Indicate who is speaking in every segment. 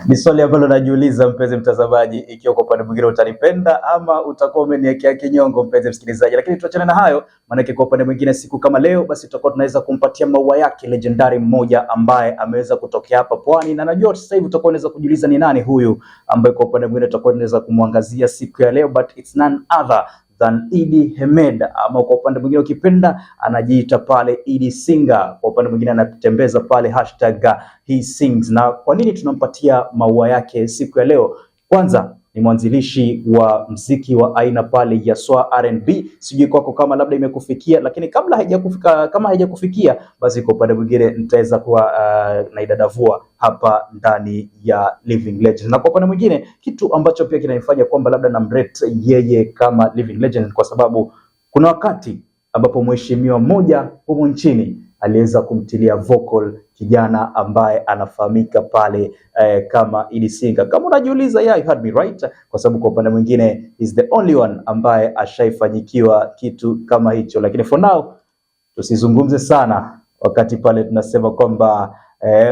Speaker 1: Ni swali ambalo najiuliza mpenzi mtazamaji, ikiwa kwa upande mwingine utanipenda ama utakuwa umeniwekea kinyongo mpenzi msikilizaji. Lakini tuachane na hayo, maana kwa upande mwingine siku kama leo basi tutakuwa tunaweza kumpatia maua yake legendary mmoja ambaye ameweza kutokea hapa Pwani, na najua sasa hivi utakuwa unaweza kujiuliza ni nani huyu ambaye kwa upande mwingine tutakuwa tunaweza kumwangazia siku ya leo, but it's none other than Eddie Hemed, ama kwa upande mwingine ukipenda anajiita pale Eddie Singer, kwa upande mwingine anatembeza pale #HeSings. Na kwa nini tunampatia maua yake siku ya leo? Kwanza ni mwanzilishi wa mziki wa aina pale ya Swa R&B. Sijui kwako kama labda imekufikia, lakini kabla haijakufikia basi kwa upande mwingine nitaweza kuwa naidadavua hapa ndani ya Living Legend. Na kwa upande mwingine kitu ambacho pia kinanifanya kwamba labda namrate yeye kama Living Legend, kwa sababu kuna wakati ambapo mheshimiwa mmoja humu nchini aliweza kumtilia vocal kijana ambaye anafahamika pale kama Eddie Singer. Kama unajiuliza, yeah, you heard me right, kwa sababu kwa upande mwingine is the only one ambaye ashaifanyikiwa kitu kama hicho. Lakini for now tusizungumze sana wakati pale tunasema kwamba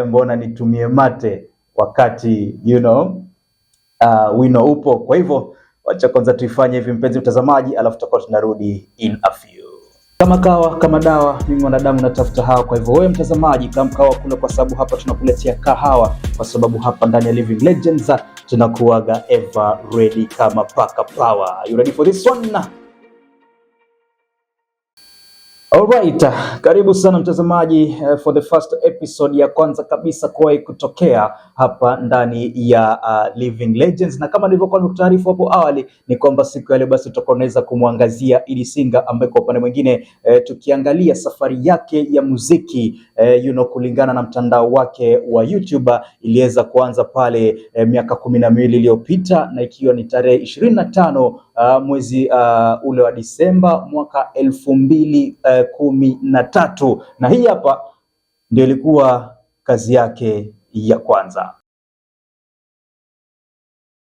Speaker 1: mbona nitumie mate wakati wino upo. Kwa hivyo wacha kwanza tuifanye hivi mpenzi mtazamaji, alafu tutakuwa tunarudi in a few. Kama kawa kama dawa, mimi mwanadamu natafuta hawa. Kwa hivyo wewe mtazamaji, kama kawa kule, kwa sababu hapa tunakuletea kahawa, kwa sababu hapa ndani ya Living Legends tunakuaga ever ready kama paka power. You ready for this one? Alright, karibu sana mtazamaji for the first episode ya kwanza kabisa kwa kutokea hapa ndani ya Living Legends. Na kama nilivyokuwa nimekutaarifu hapo awali ni kwamba siku ya leo basi tutakuwa tunaweza kumwangazia Eddie Singer, ambaye kwa upande mwingine tukiangalia safari yake ya muziki kulingana na mtandao wake wa YouTube iliweza kuanza pale miaka 12 iliyopita, na ikiwa ni tarehe 25 mwezi ule wa Disemba mwaka 2013, na hii hapa ndio ilikuwa kazi yake ya kwanza.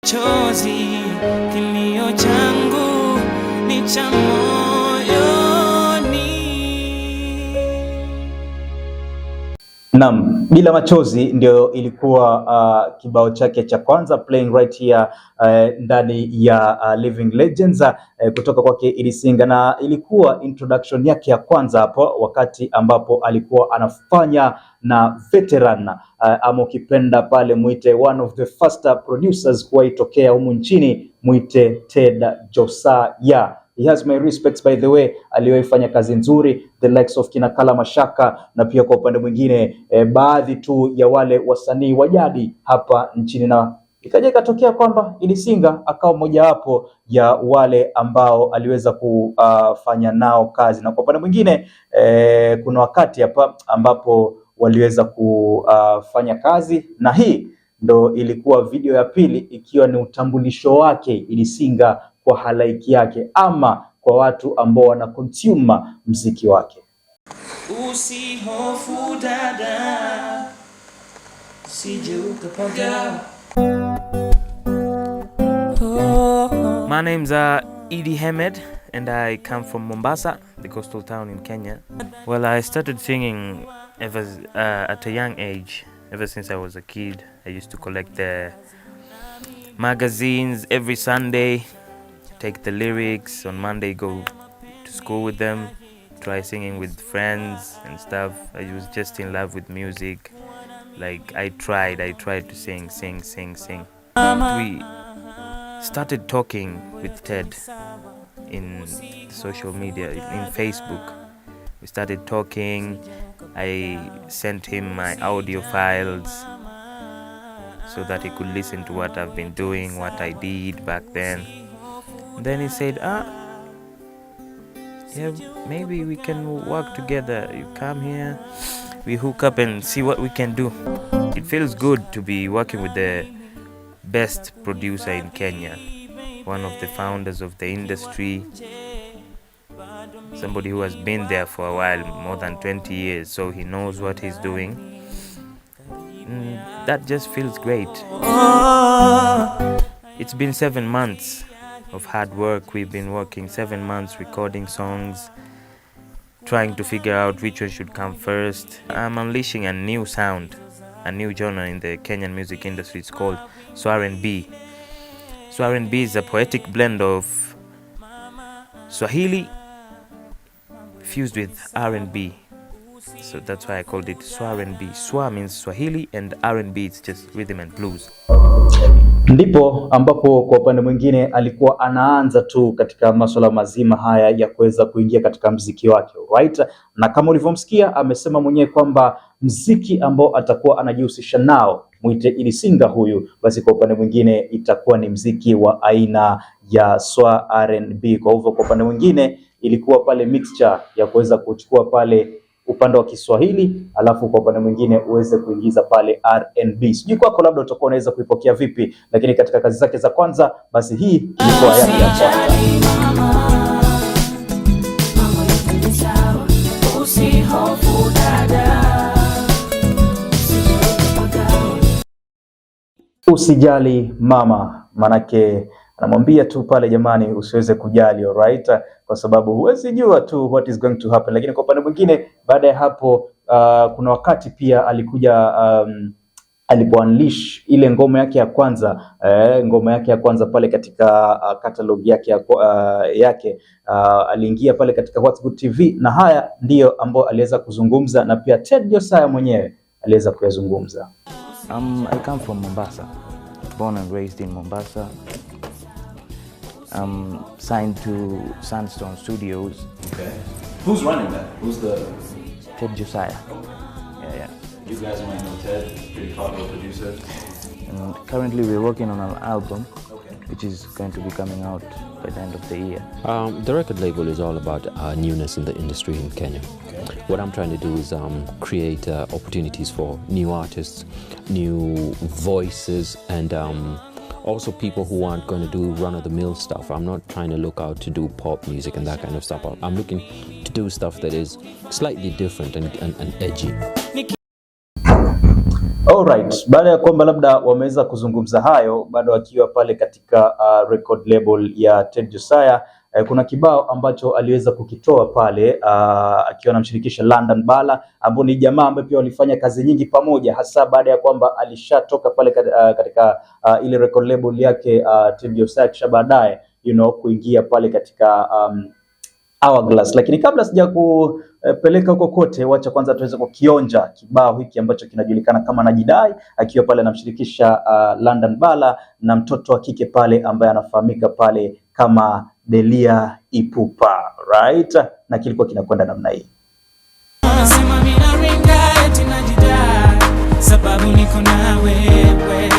Speaker 1: Chozi kilio changu ni cha Naam, bila machozi ndio ilikuwa kibao chake cha kwanza, playing right here ndani ya Living Legends kutoka kwake Eddie Singer, na ilikuwa introduction yake ya kwanza hapo wakati ambapo alikuwa anafanya na veteran ama ukipenda pale muite one of the first producers kuwaitokea humu nchini, muite Ted Josiah. He has my respects by the way, aliyoifanya kazi nzuri the likes of kina Kala Mashaka, na pia kwa upande mwingine baadhi tu ya wale wasanii wa jadi hapa nchini, na ikaja ikatokea kwamba Eddie Singer akawa mmoja wapo ya wale ambao aliweza kufanya nao kazi. Na kwa upande mwingine kuna wakati hapa ambapo waliweza kufanya kazi, na hii ndo ilikuwa video ya pili, ikiwa ni utambulisho wake Eddie Singer kwa halaiki yake ama kwa watu ambao wana consume muziki wake. Usihofu dada, sije ukapaga.
Speaker 2: My name's Eddie Hemed and I come from Mombasa, the coastal town in Kenya. Well, I started singing at a young age. Ever since I was a kid, I used to collect the magazines every Sunday, take the lyrics on Monday, go to school with them, try singing with friends and stuff. I was just in love with music. Like I tried to sing. We started talking with Ted in social media, in Facebook. We started talking. I sent him my audio files so that he could listen to what I've been doing, what I did back then. Then he said, yeah, maybe we can work together. You come here, we hook up and see what we can do. It feels good to be working with the best producer in Kenya, one of the founders of the industry, somebody who has been there for a while, more than 20 years, so he knows what he's doing. That just feels great. It's been 7 months of hard work. We've been working 7 months recording songs, trying to figure out which one should come first. I'm unleashing a new sound a new genre in the Kenyan music industry. It's called R&B. R&B is a poetic blend of Swahili fused with R&B. So that's why I called it R&B. Swa means Swahili and R&B it's just rhythm and blues.
Speaker 1: Ndipo ambapo kwa upande mwingine alikuwa anaanza tu katika masuala mazima haya ya kuweza kuingia katika mziki wake, right? Na kama ulivyomsikia amesema mwenyewe kwamba mziki ambao atakuwa anajihusisha nao muite Ilisinga huyu, basi kwa upande mwingine itakuwa ni mziki wa aina ya Swa R&B. Kwa hivyo kwa upande mwingine ilikuwa pale mixture ya kuweza kuchukua pale upande wa Kiswahili alafu kwa upande mwingine uweze kuingiza pale R&B. Sijui kwako labda utakuwa unaweza kuipokea vipi, lakini katika kazi zake za kwanza basi hii ilikuwa yake ya kwanza. Usijali mama, manake anamwambia tu pale jamani usiweze kujali, alright, kwa sababu huwezi jua tu what is going to happen. Lakini kwa upande mwingine baada ya hapo kuna wakati pia alikuja alipo-unleash ile ngoma yake ya kwanza pale katika catalog yake aliingia pale katika What's Good TV, na haya ndiyo ambao aliweza kuzungumza na pia Ted Josiah mwenyewe aliweza kuyazungumza.
Speaker 2: I come from Mombasa, born and raised in Mombasa. I'm signed to Sandstone Studios.
Speaker 3: Okay. Who's running that? Who's the...
Speaker 2: Ted Josiah. Yeah.
Speaker 3: You guys might know Ted, pretty popular producer.
Speaker 2: And currently we're working on an album,
Speaker 3: okay,
Speaker 2: which is going to be coming out by the end of the year.
Speaker 4: The record label is all about newness in the industry in Kenya.
Speaker 3: Okay.
Speaker 4: What I'm trying to do is create opportunities for new artists, new voices, and also people who aren't going to do run-of-the-mill stuff. I'm not trying to look out to do pop music and that kind of stuff. I'm looking to do stuff that is slightly different and edgy.
Speaker 1: Alright, baada ya kwamba labda wameweza kuzungumza hayo bado akiwa pale katika record label ya Ted Josiah, kuna kibao ambacho aliweza kukitoa pale akiwa anamshirikisha London Bala, ambao ni jamaa ambaye pia walifanya kazi nyingi pamoja, hasa baada ya kwamba alishatoka pale katika ile record label yake Ted Josiah, kisha baadaye kuingia pale katika Hourglass. Lakini kabla sija kupeleka huko kote, wacha kwanza tuweze kukionja kibao hiki ambacho kinajulikana kama Najidai, akiwa pale anamshirikisha London Bala na mtoto wa kike pale ambaye anafahamika pale kama Delia Ipupa, right? Na kilikuwa kinakwenda namna hii.
Speaker 5: Nasema mimi naringa eti najidai, sababu niko na wewe,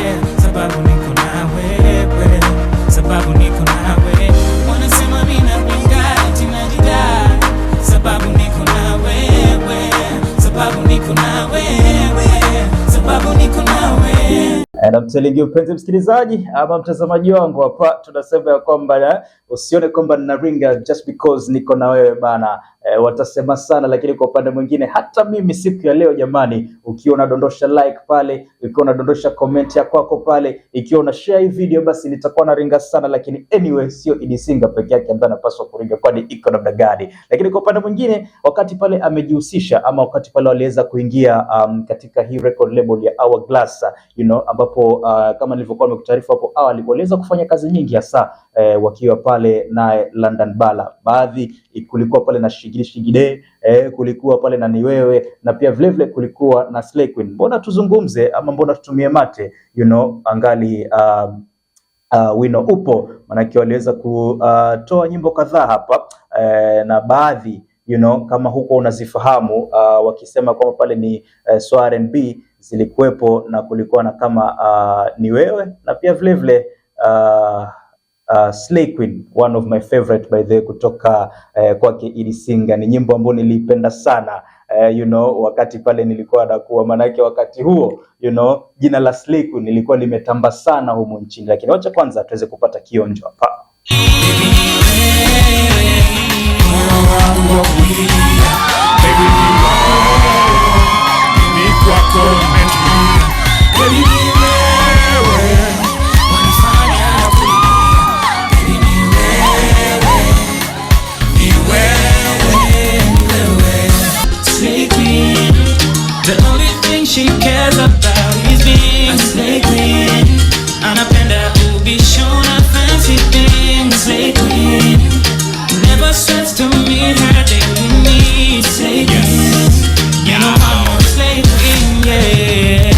Speaker 5: sababu niko na wewe, sababu niko na wewe. Wanasema mimi naringa eti najidai, sababu niko na wewe, sababu niko na wewe, sababu niko na wewe.
Speaker 1: And I'm telling you, mpenzi msikilizaji ama mtazamaji wangu, hapa tunasema ya kwamba usione kwamba ninaringa just because niko na wewe bana. Watasema sana, lakini kwa upande mwingine hata mimi siku ya leo jamani, ukiwa unadondosha like pale, ukiwa unadondosha comment ya kwako pale, ikiwa una share hii video, basi nitakuwa na ringa sana. Lakini anyway, sio Ilisinga peke yake ambaye anapaswa kuringa, kwani iko namna gani? Lakini kwa upande mwingine, wakati pale amejihusisha ama wakati pale waliweza kuingia katika hii record label ya Hourglass, ambapo kama nilivyokuwa nimekutaarifu hapo awali, waliweza kufanya kazi nyingi hasa wakiwa pale na London Bala. Baadhi kulikuwa pale na Shigide, kulikuwa pale na Niwewe, na pia vile kulikuwa na Slay Queen. Mbona tuzungumze ama mbona tutumie mate, angali wino upo, manake waliweza kutoa nyimbo kadhaa hapa na baadhi kama huko unazifahamu, wakisema kwamba pale ni Swa R&B zilikuwepo, na kulikuwa na kama Niwewe na pia vile Slay Queen, one of my favorite by the kutoka kwake Ilisinga. Ni nyimbo ambayo nilipenda sana wakati pale nilikuwa nakuwa, manake wakati huo jina la Slay Queen lilikuwa limetamba sana humu nchini. Lakini wacha kwanza tuweze kupata kionjo hapa.
Speaker 5: The only thing she cares about a slay queen. Anapenda ubishona fancy things. Slay queen. Never sweats to meet her daily needs. Slay queen. You know I'm a slay queen, yeah.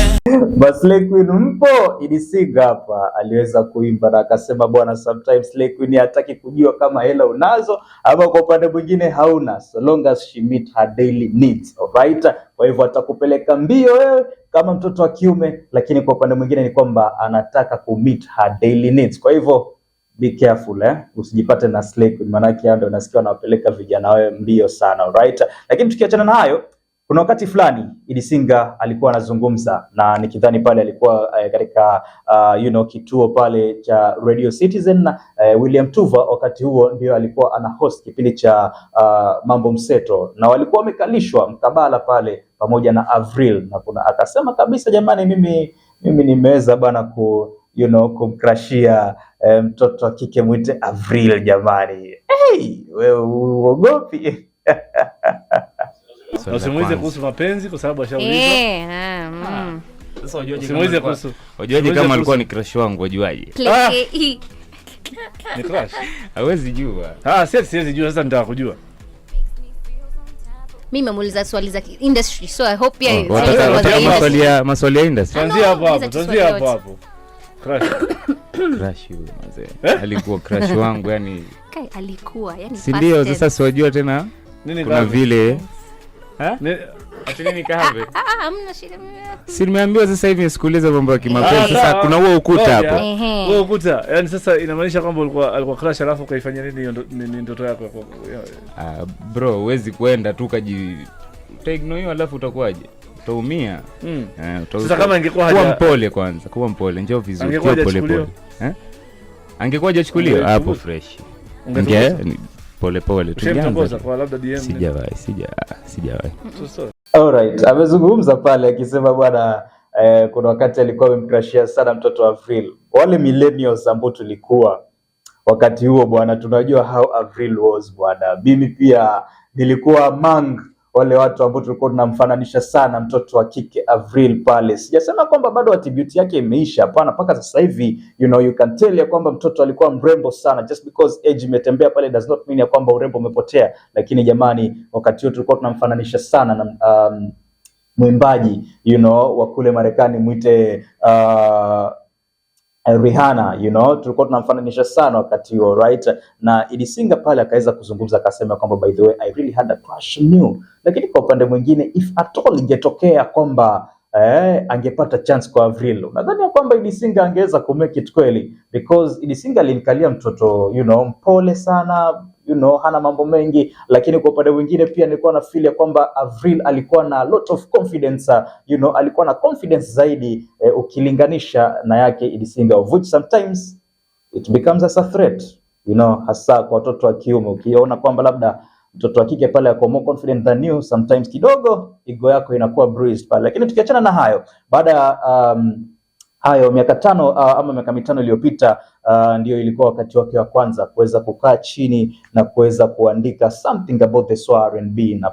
Speaker 1: Slay Queen mpo Idisinga hapa aliweza kuimba na akasema bwana, sometimes Slay Queen hataki kujua kama hela unazo ama kwa upande mwingine hauna, so long as she meet her daily needs, alright. Kwa hivyo atakupeleka mbio wewe kama mtoto wa kiume, lakini kwa upande mwingine ni kwamba anataka ku meet her daily needs. Kwa hivyo be careful usijipate na Slay Queen, maana yake ndio unasikia wanawapeleka vijana wewe mbio sana, alright. Lakini tukiachana na hayo, kuna wakati fulani Idisinga alikuwa anazungumza na nikidhani pale alikuwa katika kituo pale cha Radio Citizen na William Tuva, wakati huo ndio alikuwa ana host kipindi cha Mambo Mseto, na walikuwa wamekalishwa mkabala pale pamoja na Avril, na kuna akasema kabisa, jamani, mimi nimeweza bana kumkrashia mtoto wa kike mwite Avril jamani. Hey, wewe uogopi?
Speaker 6: Usimuize kuhusu mapenzi kwa sababu ashaulizwa.
Speaker 2: Sasa wajuaje kama alikuwa ni crush wangu, wajuaje?
Speaker 6: Ni crush?
Speaker 2: Hawezi jua.
Speaker 6: Siwezi jua, sasa nitaka kujua.
Speaker 7: Mimi namuuliza swali za industry, so I hope
Speaker 2: maswali ya industry.
Speaker 6: Tuanzie hapo.
Speaker 2: Crush huyo mzee. Alikuwa crush wangu yani.
Speaker 7: Alikuwa yani.
Speaker 2: Si ndio, sasa siwajua tena. Kuna vile
Speaker 6: Atini kahave.
Speaker 7: Hamna shida mimi.
Speaker 2: Si nimeambiwa sasa hivi sikuuliza mambo ya kimapenzi. Sasa kuna huo ukuta hapo.
Speaker 6: Huo ukuta. Yaani sasa inamaanisha kwamba alikuwa crush alafu kaifanya nini ndoto yako?
Speaker 2: Bro, huwezi kwenda tu utaigno hiyo alafu utakuwaje? Utaumia.
Speaker 6: Sasa kama ingekuwa
Speaker 2: kuwa mpole kwanza, kuwa mpole, njoo vizuri, kuwa pole pole. Angekuwa hajachukuliwa hapo fresh. Pole
Speaker 6: tulianza kwa labda DM.
Speaker 2: Sijawahi.
Speaker 1: Alright, amezungumza pale akisema bwana kuna wakati alikuwa amemcrashia sana mtoto wa Avril. Wale millennials ambao tulikuwa wakati huo bwana, tunajua how Avril was bwana. Mimi pia nilikuwa among wale watu ambao tulikuwa tunamfananisha sana mtoto wa kike Avril pale. Sijasema kwamba bado attribute yake imeisha, hapana, mpaka sasa hivi you can tell ya kwamba mtoto alikuwa mrembo sana. Just because age imetembea pale does not mean ya kwamba urembo umepotea. Lakini jamani, wakati huo tulikuwa tunamfananisha sana na mwimbaji wa kule Marekani mwite Rihanna, tulikuwa tunamfananisha sana wakati huo, right? Na Idisinga pale akaweza kuzungumza akasema kwamba by the way I really had a crush on you. Lakini kwa upande mwingine, if at all ingetokea kwamba angepata chance kwa Avril, nadhani ya kwamba Idisinga angeweza kumake it kweli, because Idisinga alimkalia mtoto mpole sana, hana mambo mengi. Lakini kwa upande mwingine pia nilikuwa na feel ya kwamba Avril alikuwa na lot of confidence, alikuwa na confidence zaidi ukilinganisha na yake Idisinga, of which sometimes it becomes as a threat, hasa kwa watoto wa kiume. Ukiona kwamba labda mtoto wa kike pale ako more confident than you, sometimes kidogo ego yako inakuwa bruised pale. Lakini tukiachana na hayo, baada ya hayo miaka 5 ama miaka 5 iliyopita, ndio ilikuwa wakati wake wa kwanza kuweza kukaa chini na kuweza kuandika something about the soul R&B, na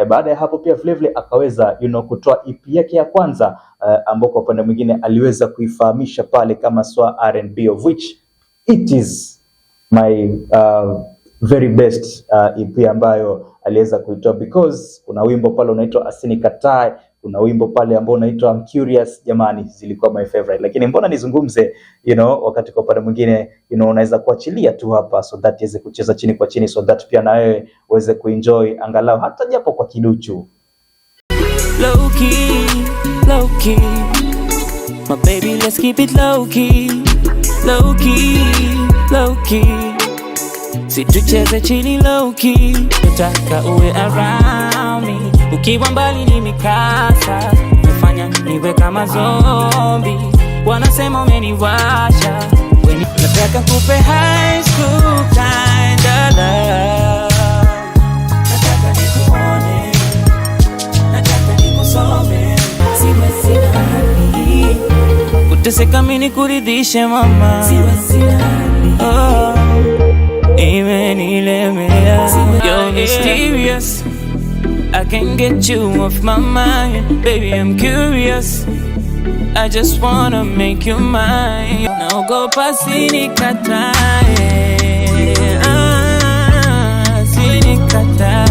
Speaker 1: baada ya hapo pia vile akaweza kutoa EP yake ya kwanza, ambao kwa upande mwingine aliweza kuifahamisha pale kama soul R&B, of which it is my very best EP ambayo aliweza kuitoa, because kuna wimbo pale unaitwa Asinikatae, kuna wimbo pale ambao unaitwa I'm Curious. Jamani, zilikuwa my favorite. Lakini mbona nizungumze wakati kwa upande mwingine unaweza kuachilia tu hapa so that iweze kucheza chini kwa chini, so that pia na wewe uweze kuenjoy angalau hata japo kwa kiduchu.
Speaker 5: Low key, my baby, let's keep it low key, low key. Si tucheze chini low key, nataka uwe around me. Ukiwa mbali ni mikasa, nifanya niwe kama zombie. Wanasema umeniwasha, nataka kupe high school kind of love. Nataka nikuone, nataka nikusome, siwezi nani kuteseka mimi nikuridhishe mama, siwezi nani imenilemea. You're mysterious, I can't get you off my mind. Baby, I'm curious, I just wanna make you mine. Naogopa sinikatae, sinikatae.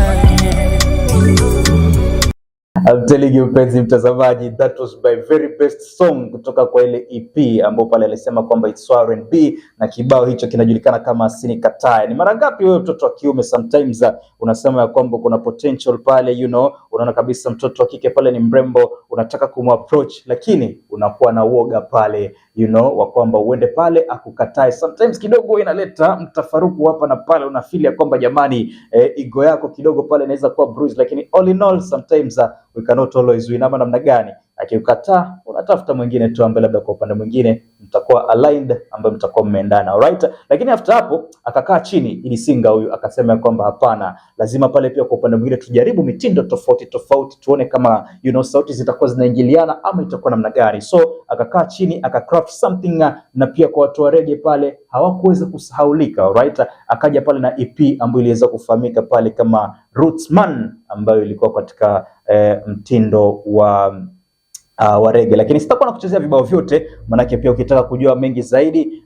Speaker 1: I'm telling you mpenzi mtazamaji, that was my very best song kutoka kwa ile EP ambapo pale alisema kwamba it's R&B na kibao hicho kinajulikana kama Sinikatae. Ni mara ngapi wewe mtoto wa kiume sometimes unasema ya kwamba kuna potential pale, you know, unaona kabisa mtoto wa kike pale ni mrembo, unataka kumapproach lakini unakuwa na uoga pale, you know, wa kwamba uende pale akukatae. Sometimes kidogo inaleta mtafaruku hapa na pale, unafeel ya kwamba jamani, ego yako kidogo pale inaweza kuwa bruised, lakini all in all sometimes we cannot always win. Ama namna gani? Akikukataa unatafuta mwingine tu ambaye labda kwa upande mwingine mtakuwa aligned, ambaye mtakuwa mmeendana, alright. Lakini after hapo akakaa chini ili singa huyu akasema kwamba hapana, lazima pale pia kwa upande mwingine tujaribu mitindo tofauti tofauti, tuone kama you know sauti zitakuwa zinaingiliana ama itakuwa namna gani. So akakaa chini akacraft something, na pia kwa watu wa reggae pale hawakuweza kusahaulika, alright. Akaja pale na EP ambayo iliweza kufahamika pale kama Rootsman, ambayo ilikuwa katika mtindo wa reggae. Lakini sitakuwa nakuchezea vibao vyote, manake pia ukitaka kujua mengi zaidi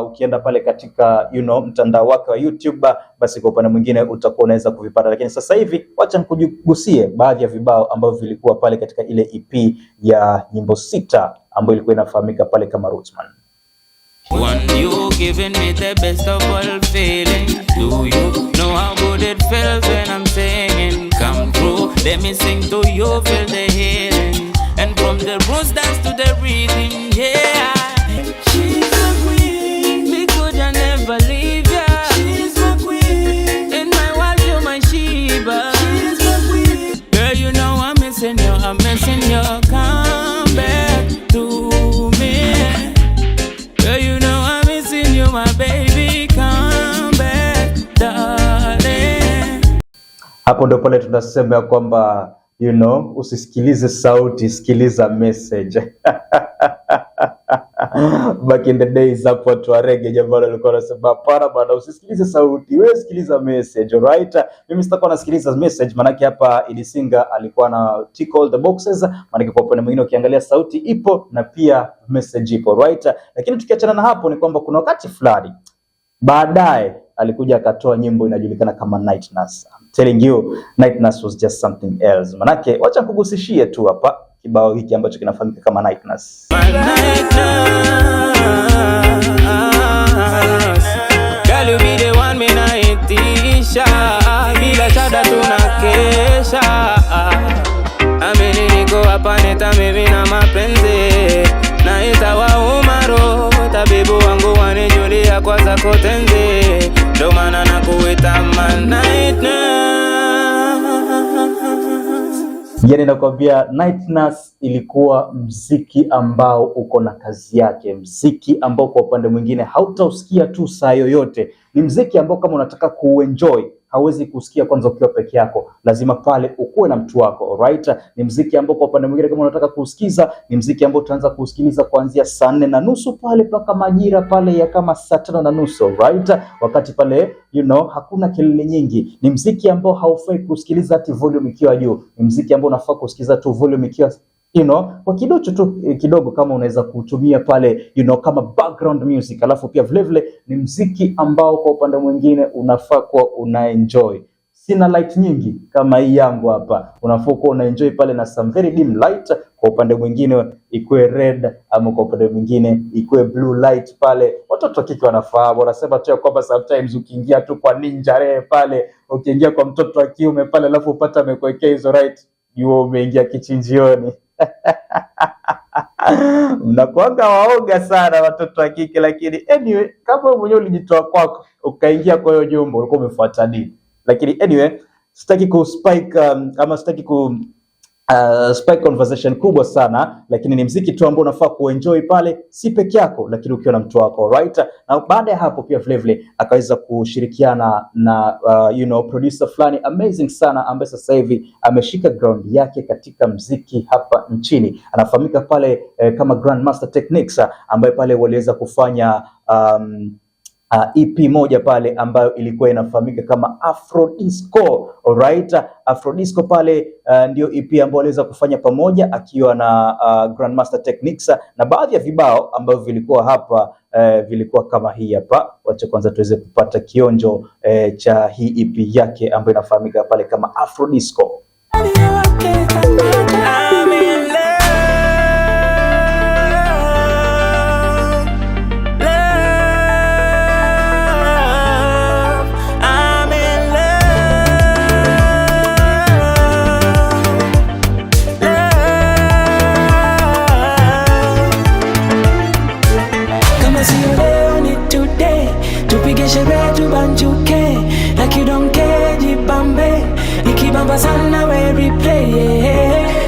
Speaker 1: ukienda pale katika you know mtandao wake wa YouTube, basi kwa upande mwingine utakuwa unaweza kuvipata. Lakini sasa hivi wacha nikugusie baadhi ya vibao ambavyo vilikuwa pale katika ile EP ya nyimbo 6 ambayo ilikuwa inafahamika pale kama Rootsman.
Speaker 5: One, you giving me the best of all feelings. Do you know how good it feels when I'm singing? Come through, let me sing to you, feel the healing. And from the roots dance to the rhythm, yeah. She's my queen, me could I never leave ya. She's my queen, in my world you're my Sheba. She's my queen, girl you know I'm missing you, I'm missing you. Come back to me, girl you know I'm missing you, my baby. Come back, darling.
Speaker 1: Hapo ndo pale tunasema kwamba you know, usisikilize sauti, sikiliza message. Back in the days hapo watu wa reggae jamani walikuwa wanasema hapana bwana, usisikilize sauti, wewe sikiliza message, alright. Mimi sitakuwa nasikiliza message, manake hapa Ilisinga alikuwa na tick all the boxes, manake kwa upande mwingine ukiangalia sauti ipo na pia message ipo, right. Lakini tukiachana na hapo ni kwamba kuna wakati fulani baadaye alikuja akatoa nyimbo inajulikana kama Night Nurse. I'm telling you, Night Nurse was just something else. Manake wacha kugusishie tu hapa kibao hiki ambacho kinafahamika kama Night Nurse.
Speaker 5: Night Nurse, girl you be the one me naitisha, bila shada tunakesha. Amini niko hapa neta mimi na mapenzi, naita wa umaro, tabibu wangu wanijulia kwa zako tenzi, ndo maana nakuita Night Nurse.
Speaker 1: Yani nakwambia Night Nurse ilikuwa mziki ambao uko na kazi yake, mziki ambao kwa upande mwingine hautausikia tu saa yoyote. Ni mziki ambao kama unataka kuenjoy hauwezi kusikia kwanza ukiwa peke yako, lazima pale ukuwe na mtu wako, alright. Ni mziki ambao kwa upande mwingine kama unataka kusikiza, ni mziki ambao utaanza kusikiliza kuanzia saa 4:30 pale mpaka majira pale ya kama saa 5:30, alright. Wakati pale you know hakuna kelele nyingi. Ni mziki ambao haufai kusikiliza ati volume ikiwa juu. Ni mziki ambao unafaa kusikiliza tu volume ikiwa you know kwa kidogo tu kidogo, kama unaweza kutumia pale you know kama background music. Alafu pia vile vile ni mziki ambao kwa upande mwingine unafaa kuwa unaenjoy. Sina light nyingi kama hii yangu hapa, unafaa kuwa unaenjoy pale na some very dim light. Kwa upande mwingine ikuwe red ama kwa upande mwingine ikuwe blue light pale. Watoto wa kike wanafahamu, wanasema tu kwamba sometimes ukiingia tu kwa ninja re pale, ukiingia kwa mtoto wa kiume pale alafu upata amekuwekea hizo right, jua umeingia kichinjioni. Mnakuanga waoga sana watoto wa kike, lakini anyway kama mwenyewe ulijitoa kwako ukaingia kwa hiyo jumbo ulikuwa umefuata nini. Lakini anyway sitaki ku spike ama sitaki ku spike conversation kubwa sana, lakini ni mziki tu ambao unafaa kuenjoy pale, si peke yako lakini ukiwa na mtu wako, right. Na baada ya hapo pia vile vile akaweza kushirikiana na you know producer fulani amazing sana ambaye sasa hivi ameshika ground yake katika mziki hapa nchini. Anafahamika pale kama Grandmaster Techniques, ambaye pale waliweza kufanya EP moja pale ambayo ilikuwa inafahamika kama Afro Disco. Alright, Afro Disco pale ndio EP ambayo aliweza kufanya pamoja akiwa na Grandmaster Techniques, na baadhi ya vibao ambavyo vilikuwa hapa vilikuwa kama hii hapa. Wacha kwanza tuweze kupata kionjo cha hii EP yake ambayo inafahamika pale kama Afro Disco.
Speaker 5: Sana we replay,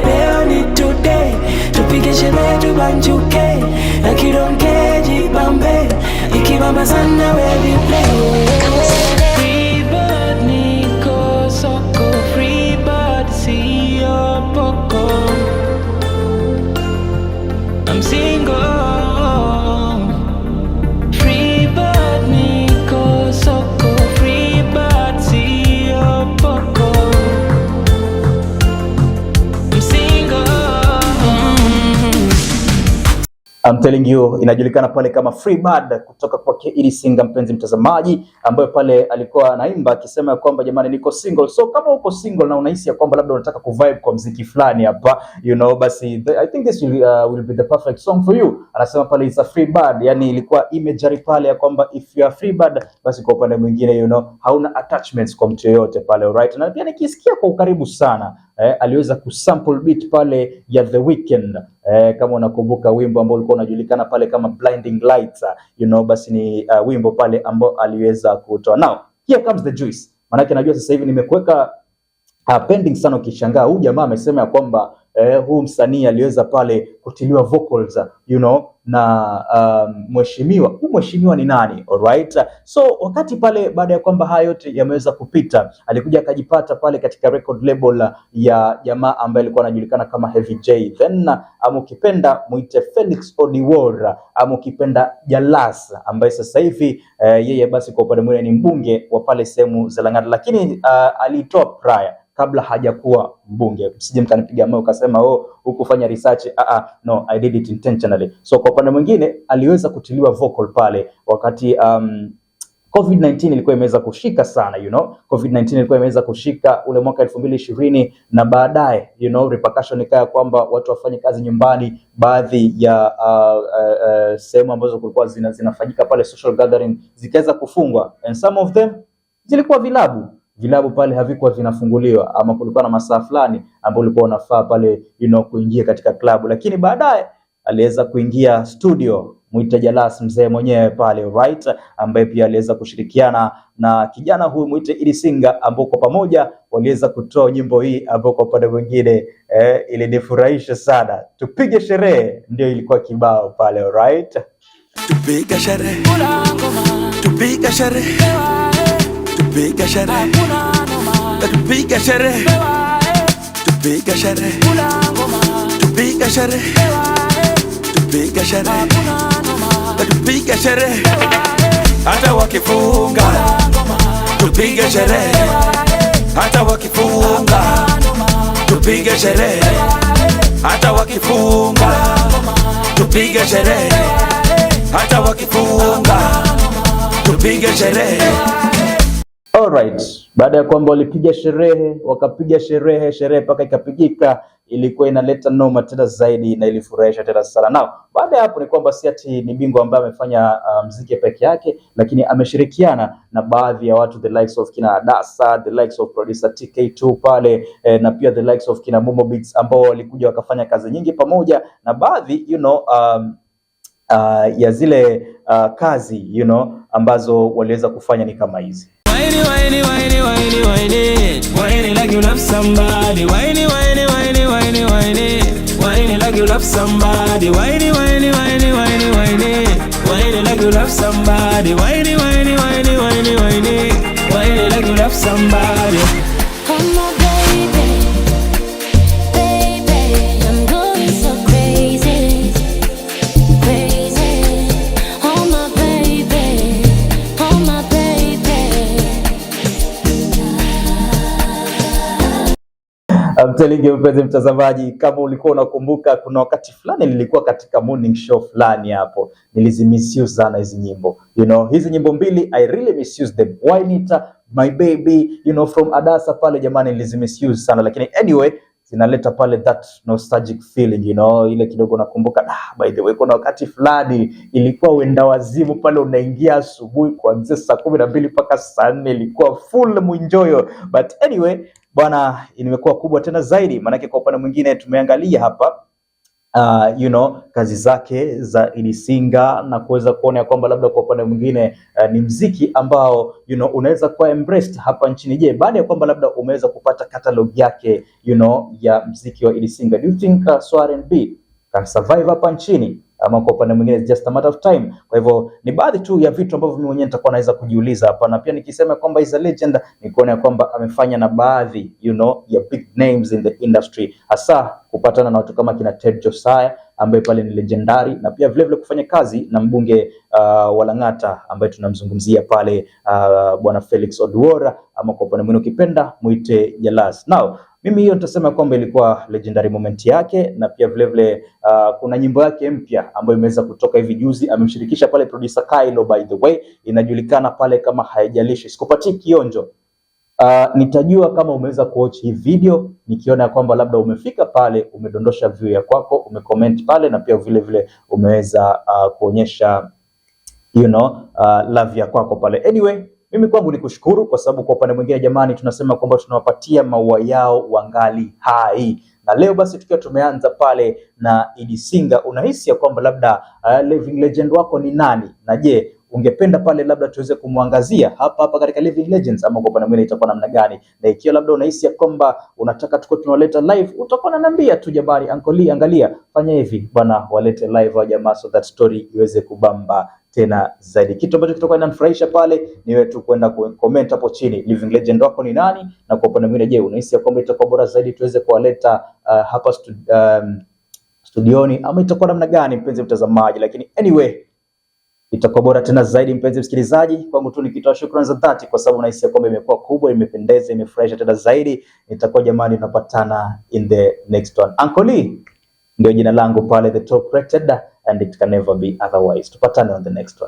Speaker 5: leo ni today, tupige sherehe tubanjuke, like you don't care, jibambe, ikibamba sana we replay. Free bird niko soko, free bird siyo poko, I'm single. Free bird niko soko, free bird siyo poko.
Speaker 1: I'm telling you, inajulikana pale kama Free Bird kutoka kwa Idi Singa, mpenzi mtazamaji, ambaye pale alikuwa anaimba akisema kwamba jamani niko single. So kama uko single na unahisi ya kwamba labda unataka kuvibe kwa muziki fulani hapa, you know, basi I think this will be the perfect song for you. Anasema pale it's a free bird, yani ilikuwa imagery pale ya kwamba if you are free bird, basi kwa upande mwingine you know hauna attachments kwa mtu yoyote pale, alright. Na pia nikisikia kwa ukaribu sana aliweza kusample beat pale ya The Weeknd. Kama unakumbuka wimbo ambao ulikuwa unajulikana pale kama Blinding Lights, you know, basi ni wimbo pale ambao aliweza kutoa. Now here comes the juice, maana najua sasa hivi nimekuweka pending sana. Ukishangaa huyu jamaa amesema ya kwamba huu msanii aliweza pale kutiliwa vocals, you know, na mheshimiwa. Huyu mheshimiwa ni nani? Alright, so wakati pale baada ya kwamba haya yote yameweza kupita, alikuja akajipata pale katika record label ya jamaa ambaye alikuwa anajulikana kama Heavy J, then amukipenda muite Felix Odiwuor, amukipenda Jalas, ambaye sasa hivi yeye basi kwa upande mwingine ni mbunge wa pale sehemu za Lang'ata, lakini alitoa prior kabla hajakuwa mbunge. Msije mkanipiga moyo ukasema hukufanya research. No, I did it intentionally. So kwa upande mwingine aliweza kutiliwa vocal pale wakati COVID-19 ilikuwa imeweza kushika sana, you know. COVID-19 ilikuwa imeweza kushika ule mwaka 2020, na baadaye you know repercussion ikaya kwamba watu wafanye kazi nyumbani. Baadhi ya sehemu ambazo kulikuwa zinafanyika pale social gathering zikaweza kufungwa, and some of them zilikuwa vilabu pale havikuwa vinafunguliwa, ama kulikuwa na masaa fulani ambao ulikuwa unafaa pale you know kuingia katika klabu. Lakini baadaye aliweza kuingia studio muite Jalas, mzee mwenyewe pale, right, ambaye pia aliweza kushirikiana na kijana huyu muite Idi Singa, ambao kwa pamoja waliweza kutoa nyimbo hii ambao kwa upande mwingine ilinifurahisha sana. Tupige sherehe ndio ilikuwa kibao pale, right.
Speaker 8: Tupige sherehe, tupige sherehe, tupige sherehe, tupige sherehe, tupige sherehe, tupige sherehe, tupige sherehe, tupige sherehe, hata wakifunga tupige sherehe, hata wakifunga tupige sherehe, hata wakifunga tupige sherehe, hata wakifunga tupige sherehe.
Speaker 1: Alright, baada ya kwamba walipiga sherehe, wakapiga sherehe mpaka ikapigika, ilikuwa inaleta noma tena zaidi na ilifurahisha tena sana. Now, baada ya hapo ni kwamba si ati ni bingwa ambaye amefanya muziki peke yake, lakini ameshirikiana na baadhi ya watu, the likes of kina Adasa, the likes of producer TK2 pale, na pia the likes of kina Momo Beats, ambao walikuja wakafanya kazi nyingi pamoja, na baadhi you know ya zile kazi you know ambazo waliweza kufanya ni kama hizi.
Speaker 5: Whiny, whiny, whiny, whiny, whiny, whiny like you love somebody. Whiny, whiny, whiny, whiny, whiny, whiny like you love somebody. Whiny, whiny, whiny, whiny, whiny, whiny like you love somebody. Whiny, whiny, whiny, whiny, whiny, whiny like you love somebody.
Speaker 9: Come on, baby, baby, I'm going so crazy, crazy. Oh my baby,
Speaker 1: I'm telling you mpenzi mtazamaji, kama ulikuwa unakumbuka kuna wakati fulani nilikuwa katika morning show fulani hapo, nilizimissuse sana hizi nyimbo. You know, hizi nyimbo mbili I really misuse them. Why Nita, My Baby, you know, from Adasa pale jamani nilizimissuse sana, lakini anyway zinaleta pale that nostalgic feeling, you know, ile kidogo nakumbuka by the way kuna wakati fulani ilikuwa wenda wazimu pale, unaingia asubuhi kuanzia saa 12 mpaka saa 4 ilikuwa full munjoyo. But anyway bwana, imekuwa kubwa tena zaidi, manake kwa upande mwingine tumeangalia hapa you know, kazi zake za Edie Singa na kuweza kuona kwamba labda kwa upande mwingine ni mziki ambao you know unaweza kuwa embraced hapa nchini. Je, baada ya kwamba labda umeweza kupata catalog yake you know ya mziki wa Edie Singa, do you think Swara R&B can survive hapa nchini, ama kwa upande mwingine it's just a matter of time? Kwa hivyo ni baadhi tu ya vitu ambavyo mimi mwenyewe nitakuwa naweza kujiuliza hapa, na pia nikisema kwamba is a legend ni kuona kwamba amefanya na baadhi you know ya big names in the industry, hasa kupatana na watu kama kina Ted Josiah ambaye pale ni legendary, na pia vile vile kufanya kazi na mbunge wa Lang'ata ambaye tunamzungumzia pale bwana Felix Oduora, ama kwa upande mwingine ukipenda muite Jalas. Now mimi hiyo nitasema kwamba ilikuwa legendary moment yake, na pia vile vile kuna nyimbo yake mpya ambayo imeweza kutoka hivi juzi, amemshirikisha pale producer Kylo, by the way inajulikana pale kama Haijalishi. Sikupatii kionjo, nitajua kama umeweza kuwatch hii video nikiona kwamba labda umefika pale, umedondosha view ya kwako, umecomment pale, na pia vile vile umeweza kuonyesha you know love ya kwako pale. Anyway mimi kwangu ni kushukuru, kwa sababu kwa upande mwingine jamani tunasema kwamba tunawapatia maua yao wangali hai. Na leo basi tukiwa tumeanza pale na Edie Singa, unahisi ya kwamba labda living legend wako ni nani? Na je, ungependa pale labda tuweze kumwangazia hapa katika Living Legends, ama kwa upande mwingine itakuwa namna gani? Na ikiwa labda unahisi ya kwamba unataka tuko tunaleta live, utakuwa unaniambia tu jamani, Uncle Lee angalia fanya hivi bwana, walete live wa jamaa, so that story iweze kubamba tena zaidi. Kitu ambacho kitakuwa kinanifurahisha pale ni wewe tu kwenda comment hapo chini living legend wako ni nani, na kwa upande mwingine je, unahisi ya kwamba itakuwa bora zaidi tuweze kuwaleta hapa studioni, ama itakuwa namna gani mpenzi mtazamaji? Lakini anyway itakuwa bora tena zaidi mpenzi msikilizaji. Kwangu tu nikitoa shukrani za dhati, kwa sababu nahisi kwamba imekuwa kubwa, imependeza, imefurahisha tena zaidi. Nitakuwa jamani tunapatana in the next one. Uncle Lee ndio jina langu pale, the top rated, and it can never be otherwise. Tupatane on the next one.